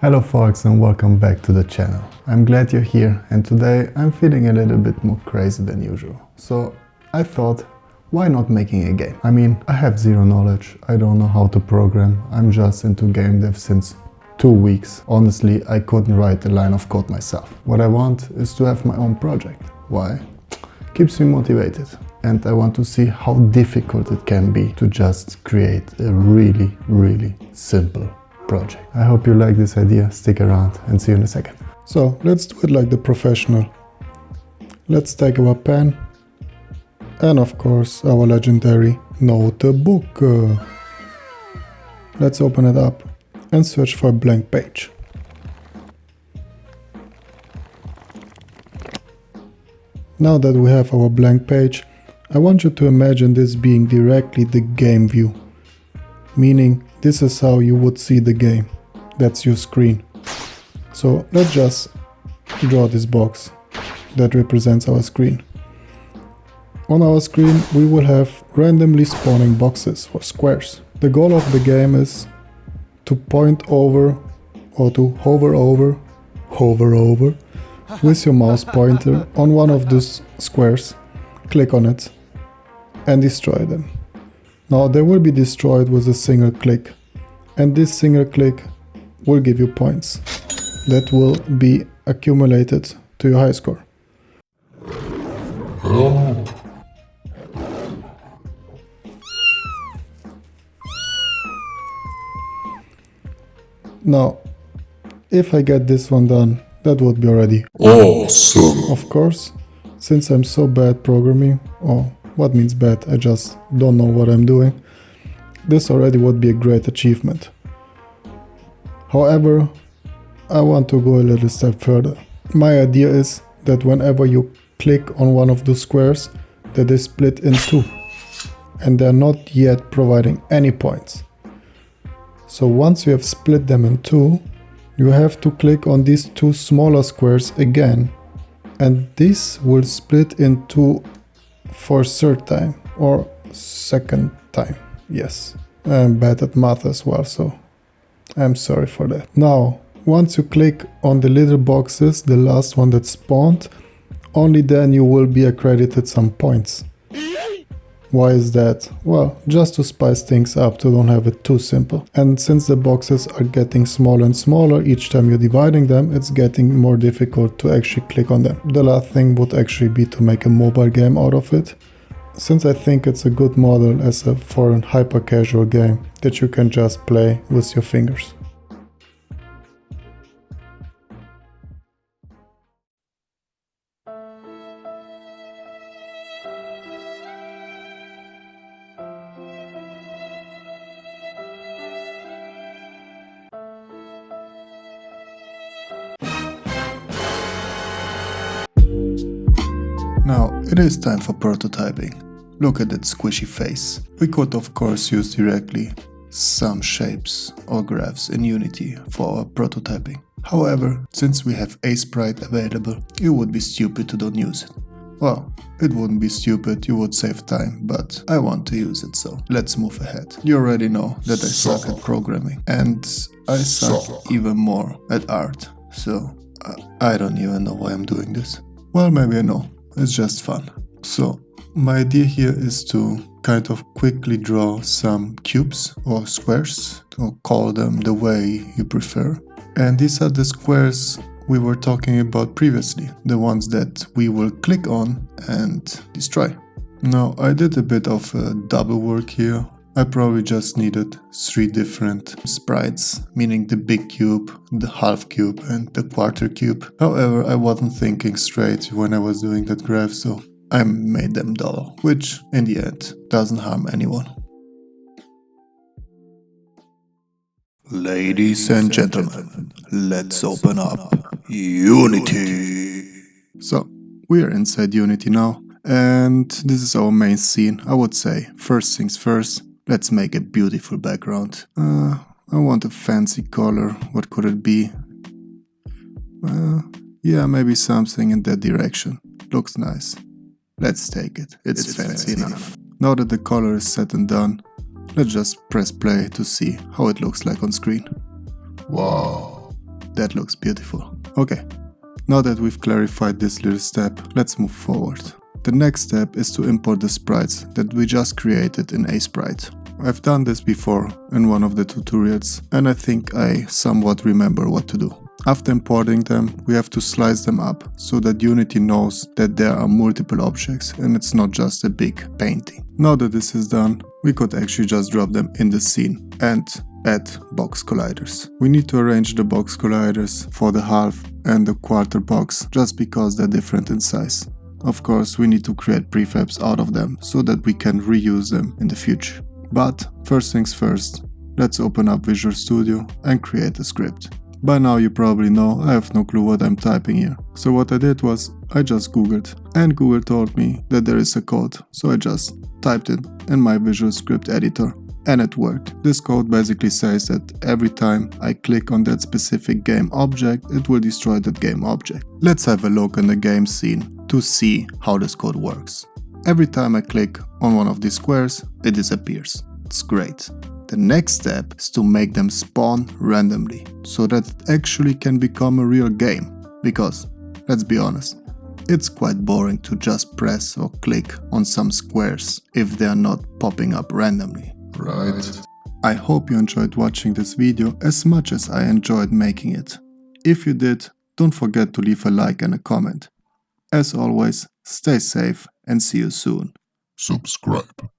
Hello folks and welcome back to the channel. I'm glad you're here and today I'm feeling a little bit more crazy than usual. So I thought, why not making a game? I mean, I have zero knowledge, I don't know how to program, I'm just into game dev since 2 weeks. Honestly, I couldn't write a line of code myself. What I want is to have my own project. Why? Keeps me motivated. And I want to see how difficult it can be to just create a really simple project. I hope you like this idea, stick around and see you in a second. So let's do it like the professional. Let's take our pen and of course our legendary notebook. Let's open it up and search for a blank page. Now that we have our blank page, I want you to imagine this being directly the game view, meaning this is how you would see the game. That's your screen. So let's just draw this box that represents our screen. On our screen we will have randomly spawning boxes or squares. The goal of the game is to point over or to hover over with your mouse pointer on one of those squares, click on it and destroy them. Now they will be destroyed with a single click, and this single click will give you points that will be accumulated to your high score. Now, if I get this one done, that would be already awesome. Of course, since I'm so bad programming, what means bad, I just don't know what I'm doing, this already would be a great achievement. However, I want to go a little step further. My idea is that whenever you click on one of those squares, that they split in two, and they're not yet providing any points. So once you have split them in two, you have to click on these two smaller squares again, and this will split in two for third time or second time. Yes, I'm bad at math as well, so I'm sorry for that. Now, once you click on the little boxes, the last one that spawned, only then you will be accredited some points. Why is that? Well, just to spice things up, to don't have it too simple. And since the boxes are getting smaller and smaller each time you're dividing them, it's getting more difficult to actually click on them. The last thing would actually be to make a mobile game out of it, since I think it's a good model as a foreign hyper-casual game that you can just play with your fingers. Now, it is time for prototyping. Look at that squishy face. We could of course use directly some shapes or graphs in Unity for our prototyping. However, since we have Aseprite available, it would be stupid to don't use it. Well, it wouldn't be stupid, you would save time, but I want to use it, so let's move ahead. You already know that I suck at programming, and I suck even more at art, so I don't even know why I'm doing this. Well, maybe I know. It's just fun. So, my idea here is to kind of quickly draw some cubes or squares, or call them the way you prefer. And these are the squares we were talking about previously, the ones that we will click on and destroy. Now, I did a bit of double work here. I probably just needed 3 different sprites, meaning the big cube, the half cube and the quarter cube. However, I wasn't thinking straight when I was doing that graph, so I made them double, which in the end doesn't harm anyone. Ladies and gentlemen, let's open up Unity. So, we are inside Unity now, and this is our main scene. I would say, first things first, let's make a beautiful background. I want a fancy color. What could it be? Yeah, maybe something in that direction. Looks nice. Let's take it. It's fancy enough. Now that the color is set and done, let's just press play to see how it looks like on screen. Wow, That looks beautiful. Okay, now that we've clarified this little step, let's move forward. The next step is to import the sprites that we just created in Aseprite. I've done this before in one of the tutorials, and I think I somewhat remember what to do. After importing them, we have to slice them up so that Unity knows that there are multiple objects and it's not just a big painting. Now that this is done, we could actually just drop them in the scene and add box colliders. We need to arrange the box colliders for the half and the quarter box just because they're different in size. Of course, we need to create prefabs out of them so that we can reuse them in the future. But first things first, let's open up Visual Studio and create a script. By now you probably know I have no clue what I'm typing here. So what I did was I just googled, and Google told me that there is a code, so I just typed it in my Visual Script editor and it worked. This code basically says that every time I click on that specific game object, it will destroy that game object. Let's have a look in the game scene to see how this code works. Every time I click on one of these squares, it disappears. It's great. The next step is to make them spawn randomly, so that it actually can become a real game. Because, let's be honest, it's quite boring to just press or click on some squares if they are not popping up randomly. Right. I hope you enjoyed watching this video as much as I enjoyed making it. If you did, don't forget to leave a like and a comment. As always, stay safe and see you soon. Subscribe.